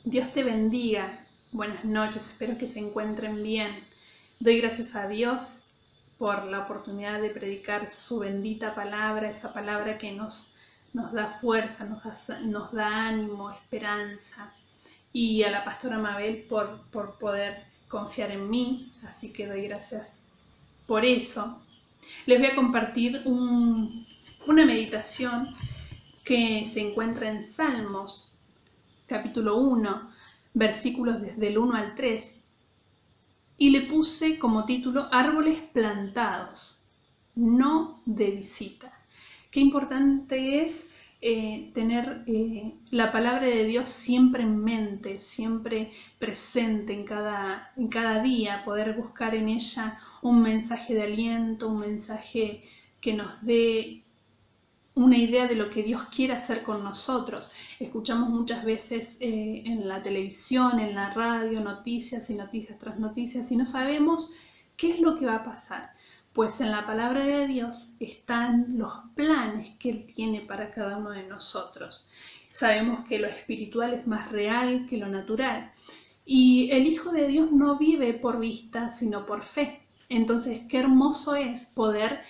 Dios te bendiga. Buenas noches, espero que se encuentren bien. Doy gracias a Dios por la oportunidad de predicar su bendita palabra, esa palabra que nos da fuerza, nos da ánimo, esperanza. Y a la pastora Mabel por poder confiar en mí, así que doy gracias por eso. Les voy a compartir una meditación que se encuentra en Salmos capítulo 1, versículos desde el 1 al 3, y le puse como título Árboles plantados, no de visita. Qué importante es tener la palabra de Dios siempre en mente, siempre presente en cada día, poder buscar en ella un mensaje de aliento, un mensaje que nos dé una idea de lo que Dios quiere hacer con nosotros. Escuchamos muchas veces en la televisión, en la radio, noticias y noticias tras noticias y no sabemos qué es lo que va a pasar. Pues en la palabra de Dios están los planes que Él tiene para cada uno de nosotros. Sabemos que lo espiritual es más real que lo natural. Y el Hijo de Dios no vive por vista, sino por fe. Entonces, qué hermoso es poder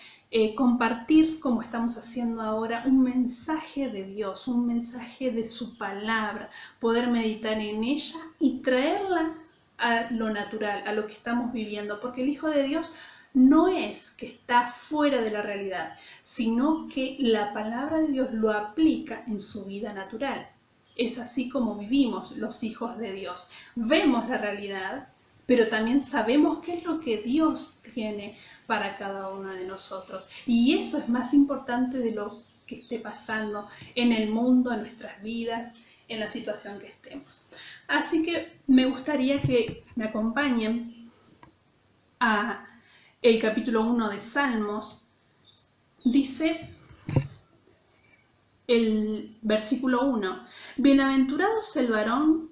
compartir, como estamos haciendo ahora, un mensaje de Dios, un mensaje de su palabra, poder meditar en ella y traerla a lo natural, a lo que estamos viviendo, porque el Hijo de Dios no es que está fuera de la realidad, sino que la palabra de Dios lo aplica en su vida natural. Es así como vivimos los hijos de Dios. Vemos la realidad, pero también sabemos qué es lo que Dios tiene para cada uno de nosotros. Y eso es más importante de lo que esté pasando en el mundo, en nuestras vidas, en la situación que estemos. Así que me gustaría que me acompañen a el capítulo 1 de Salmos. Dice el versículo 1: Bienaventurado es el varón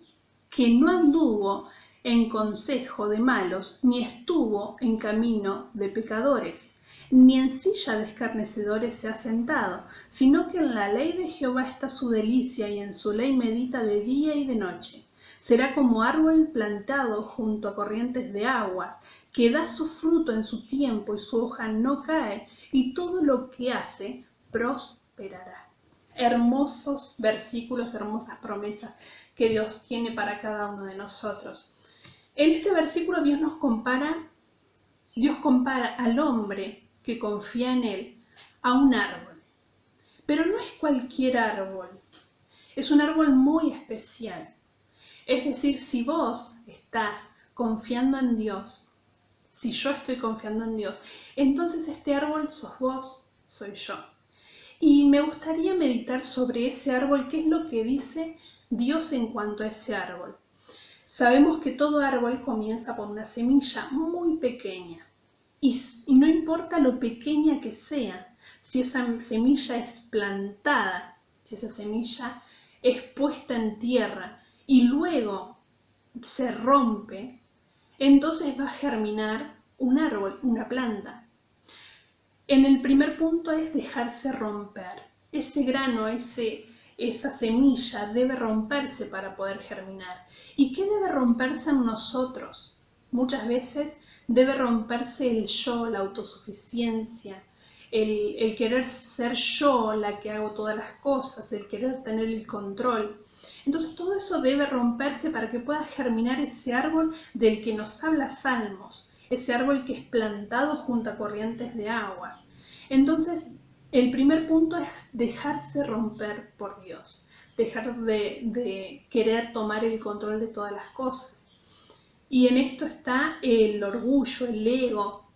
que no anduvo en consejo de malos, ni estuvo en camino de pecadores, ni en silla de escarnecedores se ha sentado, sino que en la ley de Jehová está su delicia, y en su ley medita de día y de noche. Será como árbol plantado junto a corrientes de aguas, que da su fruto en su tiempo y su hoja no cae, y todo lo que hace prosperará. Hermosos versículos, hermosas promesas que Dios tiene para cada uno de nosotros. En este versículo Dios compara al hombre que confía en Él a un árbol. Pero no es cualquier árbol, es un árbol muy especial. Es decir, si vos estás confiando en Dios, si yo estoy confiando en Dios, entonces este árbol sos vos, soy yo. Y me gustaría meditar sobre ese árbol, qué es lo que dice Dios en cuanto a ese árbol. Sabemos que todo árbol comienza por una semilla muy pequeña y no importa lo pequeña que sea, si esa semilla es plantada, si esa semilla es puesta en tierra y luego se rompe, entonces va a germinar un árbol, una planta. En el primer punto es dejarse romper. Ese grano, esa semilla debe romperse para poder germinar. ¿Y qué debe romperse en nosotros? Muchas veces debe romperse el yo, la autosuficiencia, el querer ser yo la que hago todas las cosas, el querer tener el control. Entonces todo eso debe romperse para que pueda germinar ese árbol del que nos habla Salmos, ese árbol que es plantado junto a corrientes de aguas. Entonces, el primer punto es dejarse romper por Dios, dejar de querer tomar el control de todas las cosas. Y en esto está el orgullo, el ego,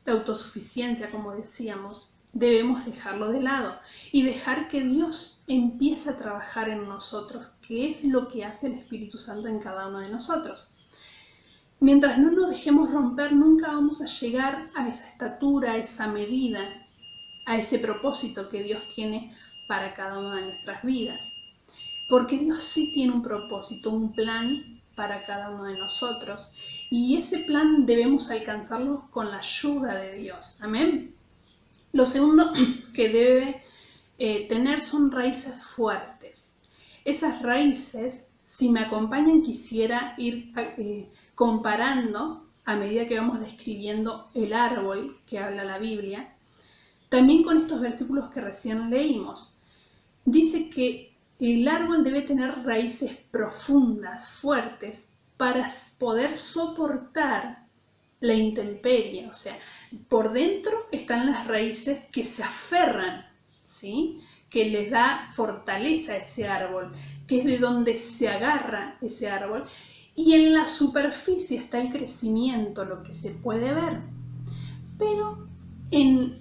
la autosuficiencia, como decíamos. Debemos dejarlo de lado y dejar que Dios empiece a trabajar en nosotros, que es lo que hace el Espíritu Santo en cada uno de nosotros. Mientras no nos dejemos romper, nunca vamos a llegar a esa estatura, a esa medida, a ese propósito que Dios tiene para cada una de nuestras vidas. Porque Dios sí tiene un propósito, un plan para cada uno de nosotros. Y ese plan debemos alcanzarlo con la ayuda de Dios. Amén. Lo segundo que debe tener son raíces fuertes. Esas raíces si me acompañan, quisiera ir comparando a medida que vamos describiendo el árbol que habla la Biblia, también con estos versículos que recién leímos. Dice que el árbol debe tener raíces profundas, fuertes, para poder soportar la intemperie. O sea, por dentro están las raíces que se aferran, ¿sí?, que les da fortaleza a ese árbol, que es de donde se agarra ese árbol, y en la superficie está el crecimiento, lo que se puede ver. Pero en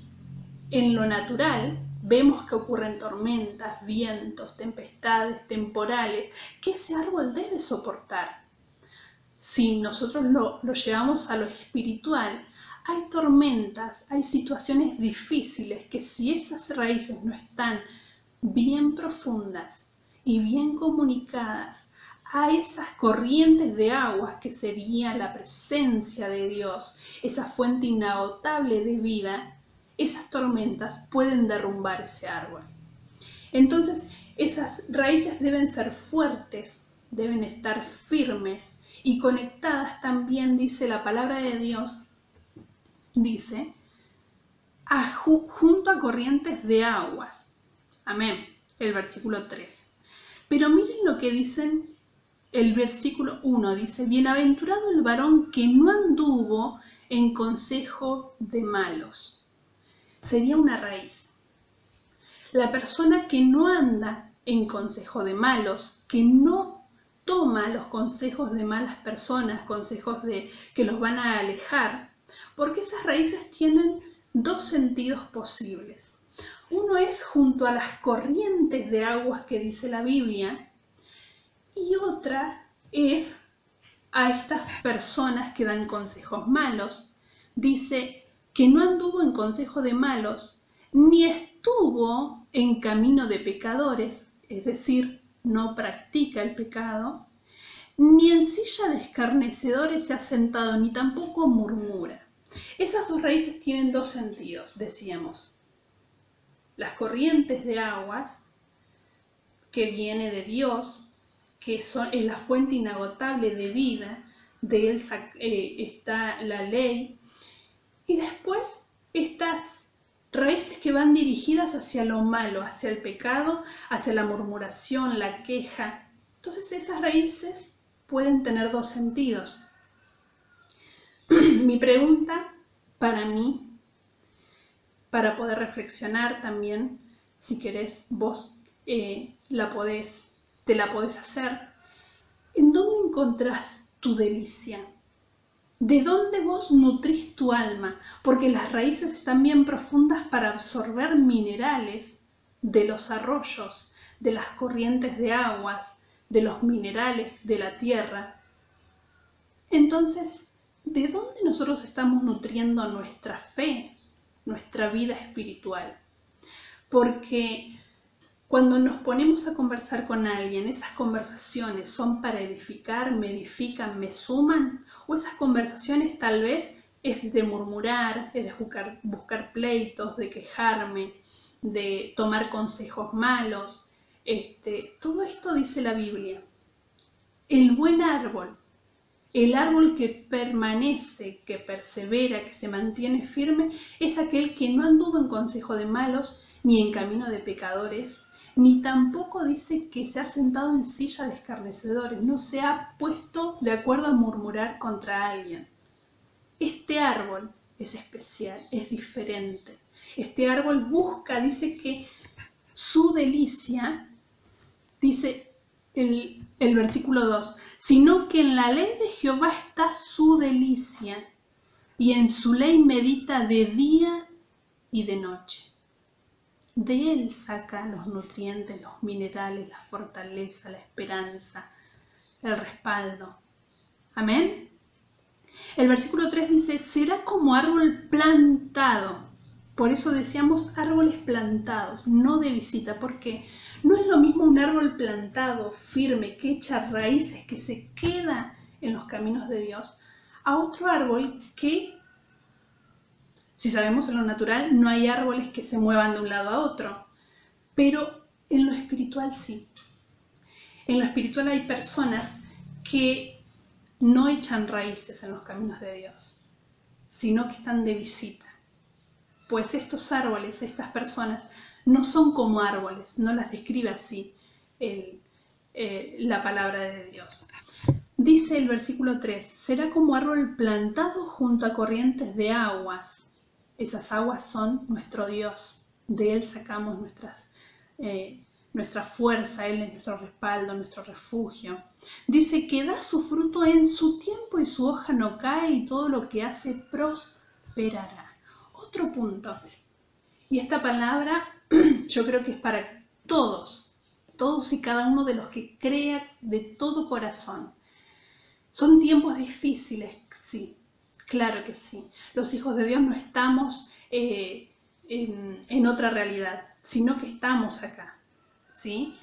lo natural vemos que ocurren tormentas, vientos, tempestades, temporales, que ese árbol debe soportar. Si nosotros lo llevamos a lo espiritual, hay tormentas, hay situaciones difíciles que si esas raíces no están bien profundas y bien comunicadas a esas corrientes de aguas que sería la presencia de Dios, esa fuente inagotable de vida, esas tormentas pueden derrumbar ese árbol. Entonces, esas raíces deben ser fuertes, deben estar firmes y conectadas también, dice la palabra de Dios, dice, junto a corrientes de aguas. Amén. El versículo 3. Pero miren lo que dicen el versículo 1. Dice, bienaventurado el varón que no anduvo en consejo de malos. Sería una raíz. La persona que no anda en consejo de malos, que no toma los consejos de malas personas, consejos que los van a alejar, porque esas raíces tienen dos sentidos posibles. Uno es junto a las corrientes de aguas que dice la Biblia, y otra es a estas personas que dan consejos malos. Dice que no anduvo en consejo de malos, ni estuvo en camino de pecadores, es decir, no practica el pecado, ni en silla de escarnecedores se ha sentado, ni tampoco murmura. Esas dos raíces tienen dos sentidos, decíamos. Las corrientes de aguas, que viene de Dios, que es la fuente inagotable de vida, de Él está la ley, y después estas raíces que van dirigidas hacia lo malo, hacia el pecado, hacia la murmuración, la queja. Entonces esas raíces pueden tener dos sentidos. Mi pregunta para mí, para poder reflexionar también, si querés vos te la podés hacer. ¿En dónde encontrás tu delicia? ¿De dónde vos nutrís tu alma? Porque las raíces están bien profundas para absorber minerales de los arroyos, de las corrientes de aguas, de los minerales de la tierra. Entonces, ¿de dónde nosotros estamos nutriendo nuestra fe, nuestra vida espiritual? Porque cuando nos ponemos a conversar con alguien, ¿esas conversaciones son para edificar, me edifican, me suman? ¿O esas conversaciones tal vez es de murmurar, es de buscar pleitos, de quejarme, de tomar consejos malos? Todo esto dice la Biblia. El buen árbol, el árbol que permanece, que persevera, que se mantiene firme, es aquel que no anduvo en consejo de malos, ni en camino de pecadores, ni tampoco dice que se ha sentado en silla de escarnecedores, no se ha puesto de acuerdo a murmurar contra alguien. Este árbol es especial, es diferente. Este árbol busca, dice que su delicia, dice el versículo 2, sino que en la ley de Jehová está su delicia, y en su ley medita de día y de noche. De él saca los nutrientes, los minerales, la fortaleza, la esperanza, el respaldo. Amén. El versículo 3 dice, será como árbol plantado. Por eso decíamos árboles plantados, no de visita, porque no es lo mismo un árbol plantado, firme, que echa raíces, que se queda en los caminos de Dios, a otro árbol que, si sabemos en lo natural, no hay árboles que se muevan de un lado a otro, pero en lo espiritual sí. En lo espiritual hay personas que no echan raíces en los caminos de Dios, sino que están de visita. Pues estos árboles, estas personas, no son como árboles, no las describe así la palabra de Dios. Dice el versículo 3, será como árbol plantado junto a corrientes de aguas. Esas aguas son nuestro Dios, de Él sacamos nuestra fuerza, Él es nuestro respaldo, nuestro refugio. Dice que da su fruto en su tiempo y su hoja no cae y todo lo que hace prosperará. Otro punto, y esta palabra yo creo que es para todos y cada uno de los que crea de todo corazón. Son tiempos difíciles, sí, claro que sí. Los hijos de Dios no estamos en otra realidad, sino que estamos acá, ¿sí?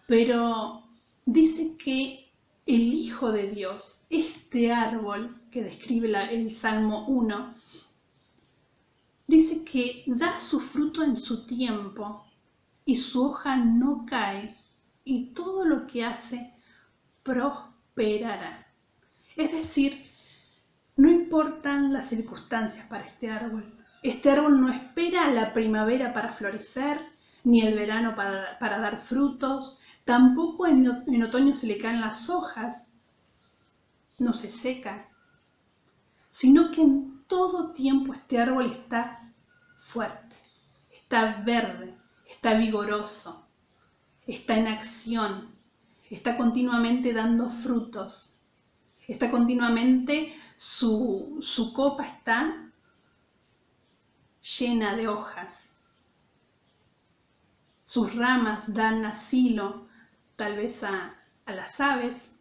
Pero dice que el Hijo de Dios, este árbol que describe el Salmo 1, dice que da su fruto en su tiempo y su hoja no cae y todo lo que hace prosperará. Es decir, no importan las circunstancias para este árbol. Este árbol no espera la primavera para florecer, ni el verano para dar frutos, tampoco en otoño se le caen las hojas, no se seca, sino que en todo tiempo este árbol está fuerte, está verde, está vigoroso, está en acción, está continuamente dando frutos. Está continuamente, su copa está llena de hojas. Sus ramas dan asilo tal vez a las aves,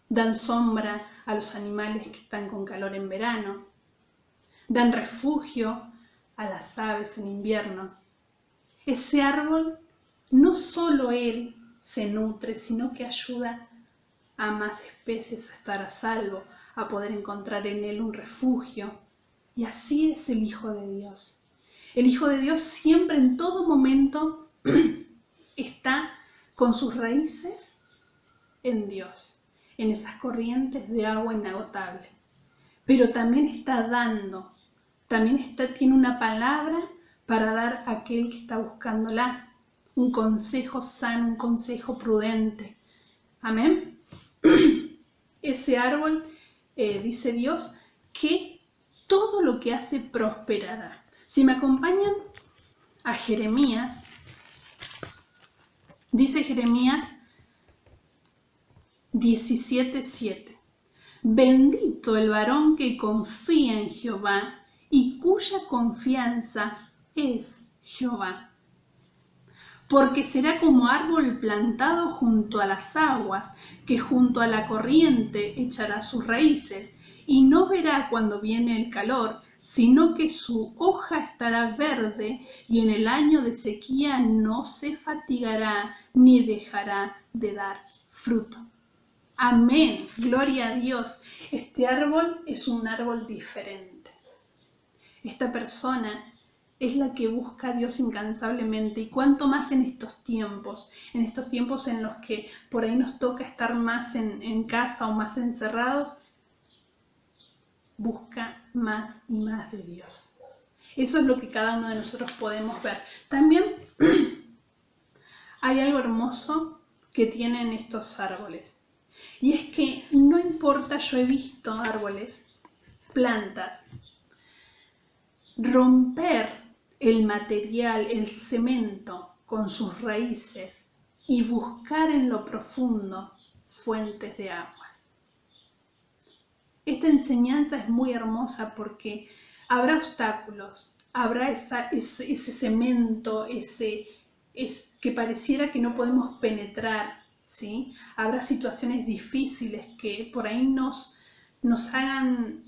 dan sombra a los animales que están con calor en verano, dan refugio a las aves en invierno. Ese árbol, no solo él se nutre, sino que ayuda a más especies a estar a salvo, a poder encontrar en él un refugio. Y así es el Hijo de Dios. El Hijo de Dios siempre, en todo momento, está con sus raíces en Dios, en esas corrientes de agua inagotable. Pero también está dando, tiene una palabra para dar a aquel que está buscándola, un consejo sano, un consejo prudente. Amén. Ese árbol, dice Dios, que todo lo que hace prosperará. Si me acompañan a Jeremías, dice Jeremías 17:7. Bendito el varón que confía en Jehová y cuya confianza es Jehová. Porque será como árbol plantado junto a las aguas, que junto a la corriente echará sus raíces, y no verá cuando viene el calor, sino que su hoja estará verde, y en el año de sequía no se fatigará ni dejará de dar fruto. Amén, gloria a Dios. Este árbol es un árbol diferente. Esta persona es la que busca a Dios incansablemente, y cuanto más en estos tiempos en los que por ahí nos toca estar más en casa o más encerrados, busca más y más de Dios. Eso es lo que cada uno de nosotros podemos ver. También hay algo hermoso que tienen estos árboles, y es que no importa, yo he visto árboles, plantas, romper el material, el cemento con sus raíces y buscar en lo profundo fuentes de aguas. Esta enseñanza es muy hermosa porque habrá obstáculos, habrá ese cemento, que pareciera que no podemos penetrar, ¿sí? Habrá situaciones difíciles que por ahí nos hagan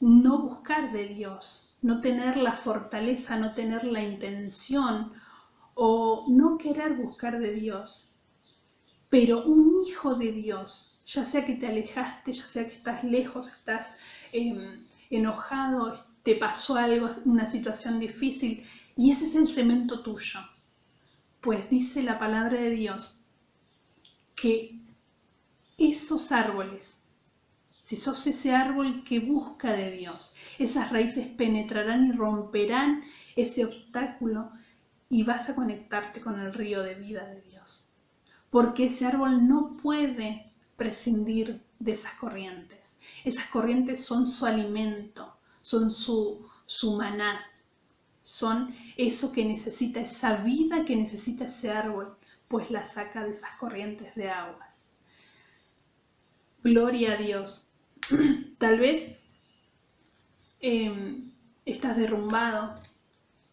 no buscar de Dios, no tener la fortaleza, no tener la intención o no querer buscar de Dios. Pero un hijo de Dios, ya sea que te alejaste, ya sea que estás lejos, estás enojado, te pasó algo, una situación difícil, y ese es el cemento tuyo. Pues dice la palabra de Dios que esos árboles, si sos ese árbol que busca de Dios, esas raíces penetrarán y romperán ese obstáculo y vas a conectarte con el río de vida de Dios. Porque ese árbol no puede prescindir de esas corrientes. Esas corrientes son su alimento, son su maná, son eso que necesita, esa vida que necesita ese árbol, pues la saca de esas corrientes de aguas. Gloria a Dios. Tal vez estás derrumbado,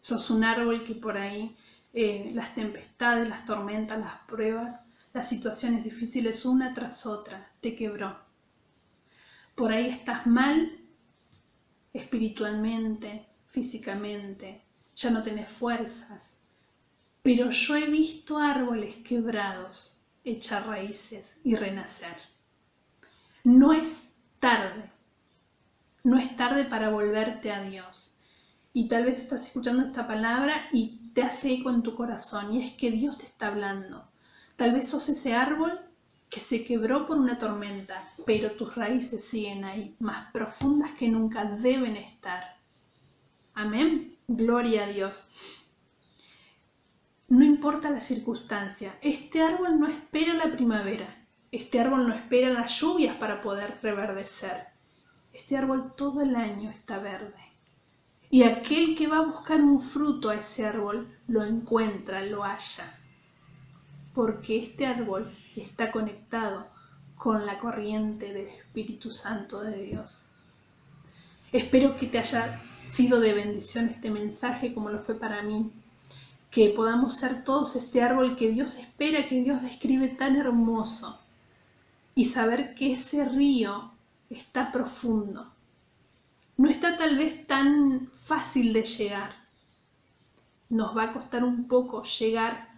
sos un árbol que por ahí las tempestades, las tormentas, las pruebas, las situaciones difíciles una tras otra te quebró. Por ahí estás mal espiritualmente, físicamente, ya no tenés fuerzas, pero yo he visto árboles quebrados echar raíces y renacer. No es tarde, no es tarde para volverte a Dios. Y tal vez estás escuchando esta palabra y te hace eco en tu corazón, y es que Dios te está hablando. Tal vez sos ese árbol que se quebró por una tormenta, pero tus raíces siguen ahí, más profundas que nunca deben estar. Amén. Gloria a Dios. No importa la circunstancia, este árbol no espera la primavera, este árbol no espera las lluvias para poder reverdecer. Este árbol todo el año está verde. Y aquel que va a buscar un fruto a ese árbol, lo encuentra, lo halla. Porque este árbol está conectado con la corriente del Espíritu Santo de Dios. Espero que te haya sido de bendición este mensaje como lo fue para mí. Que podamos ser todos este árbol que Dios espera, que Dios describe tan hermoso. Y saber que ese río está profundo. No está tal vez tan fácil de llegar. Nos va a costar un poco llegar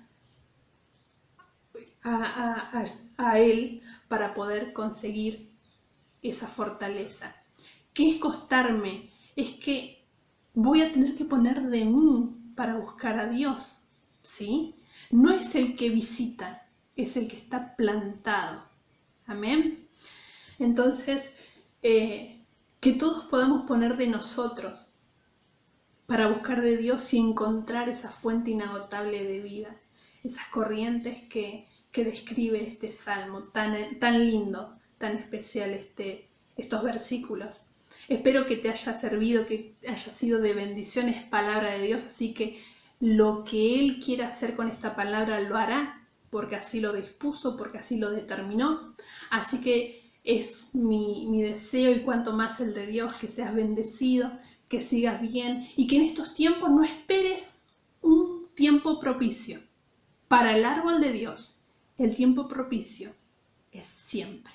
a Él para poder conseguir esa fortaleza. ¿Qué es costarme? Es que voy a tener que poner de mí para buscar a Dios, ¿sí? No es el que visita, es el que está plantado. Amén. Entonces, que todos podamos poner de nosotros para buscar de Dios y encontrar esa fuente inagotable de vida, esas corrientes que describe este salmo tan lindo, tan especial estos versículos. Espero que te haya servido, que haya sido de bendición, es palabra de Dios, así que lo que Él quiera hacer con esta palabra lo hará, porque así lo dispuso, porque así lo determinó. Así que es mi deseo y cuanto más el de Dios, que seas bendecido, que sigas bien y que en estos tiempos no esperes un tiempo propicio. Para el árbol de Dios, el tiempo propicio es siempre.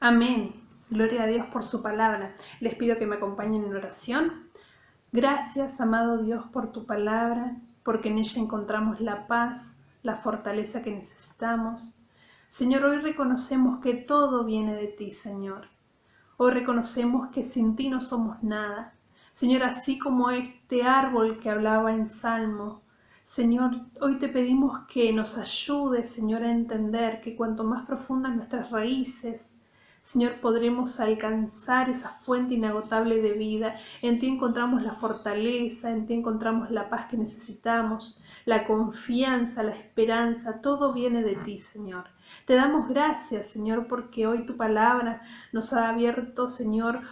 Amén. Gloria a Dios por su palabra. Les pido que me acompañen en oración. Gracias, amado Dios, por tu palabra, porque en ella encontramos la paz, la fortaleza que necesitamos. Señor, hoy reconocemos que todo viene de ti, Señor. Hoy reconocemos que sin ti no somos nada. Señor, así como este árbol que hablaba en Salmo, Señor, hoy te pedimos que nos ayudes, Señor, a entender que cuanto más profundas nuestras raíces, Señor, podremos alcanzar esa fuente inagotable de vida. En ti encontramos la fortaleza, en ti encontramos la paz que necesitamos, la confianza, la esperanza, todo viene de ti, Señor. Te damos gracias, Señor, porque hoy tu palabra nos ha abierto, Señor,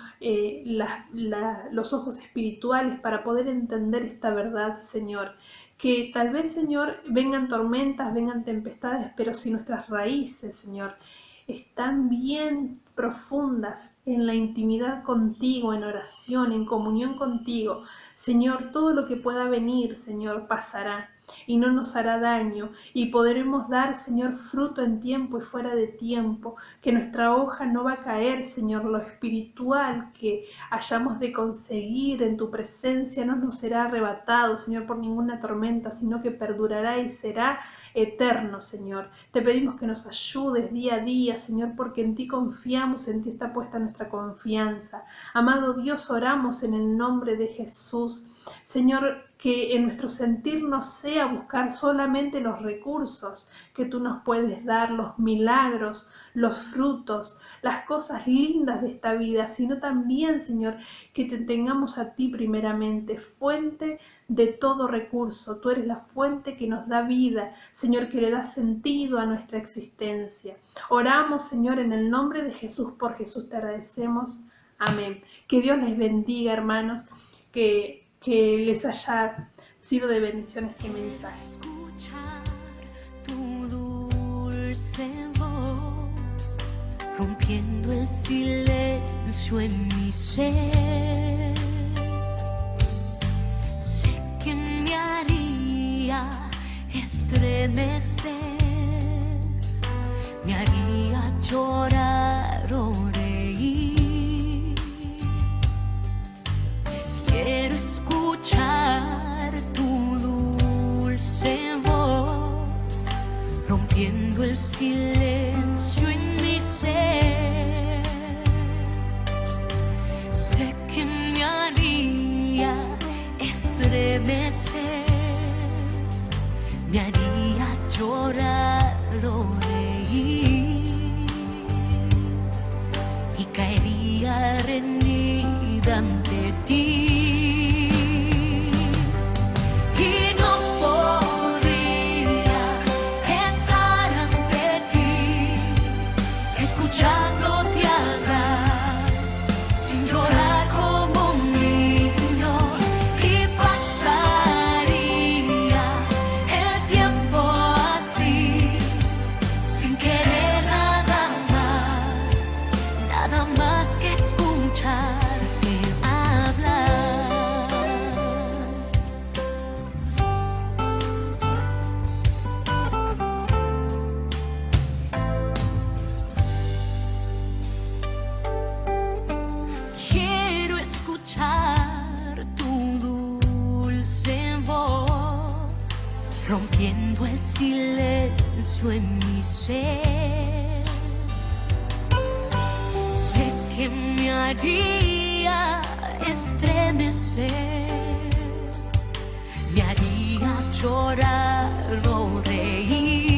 los ojos espirituales para poder entender esta verdad, Señor. Que tal vez, Señor, vengan tormentas, vengan tempestades, pero si nuestras raíces, Señor, están bien profundas en la intimidad contigo, en oración, en comunión contigo, Señor, todo lo que pueda venir, Señor, pasará y no nos hará daño y podremos dar, Señor, fruto en tiempo y fuera de tiempo, que nuestra hoja no va a caer, Señor, lo espiritual que hayamos de conseguir en tu presencia no nos será arrebatado, Señor, por ninguna tormenta, sino que perdurará y será eterno, Señor. Te pedimos que nos ayudes día a día, Señor, porque en ti confiamos, en ti está puesta nuestra confianza. Amado Dios, oramos en el nombre de Jesús. Señor, que en nuestro sentir no sea buscar solamente los recursos que tú nos puedes dar, los milagros, los frutos, las cosas lindas de esta vida, sino también, Señor, que te tengamos a ti primeramente, fuente de todo recurso. Tú eres la fuente que nos da vida, Señor, que le da sentido a nuestra existencia. Oramos, Señor, en el nombre de Jesús. Por Jesús te agradecemos. Amén. Que Dios les bendiga, hermanos, que les haya sido de bendición este mensaje. Escuchar tu dulce voz, rompiendo el silencio en mi ser. Sé que me haría estremecer, me haría llorar o reír. Quiero escuchar tu dulce voz, rompiendo el silencio en mi ser. Sé que me haría estremecer, me haría llorar o reír, y caería rendida ante ti. Escuchándote hablar, sin llorar como un niño, y pasaría el tiempo así, sin querer nada más que escucharte hablar. Quiero escuchar tu dulce voz, rompiendo el silencio en mi ser. Sé que me haría estremecer, me haría llorar o reír.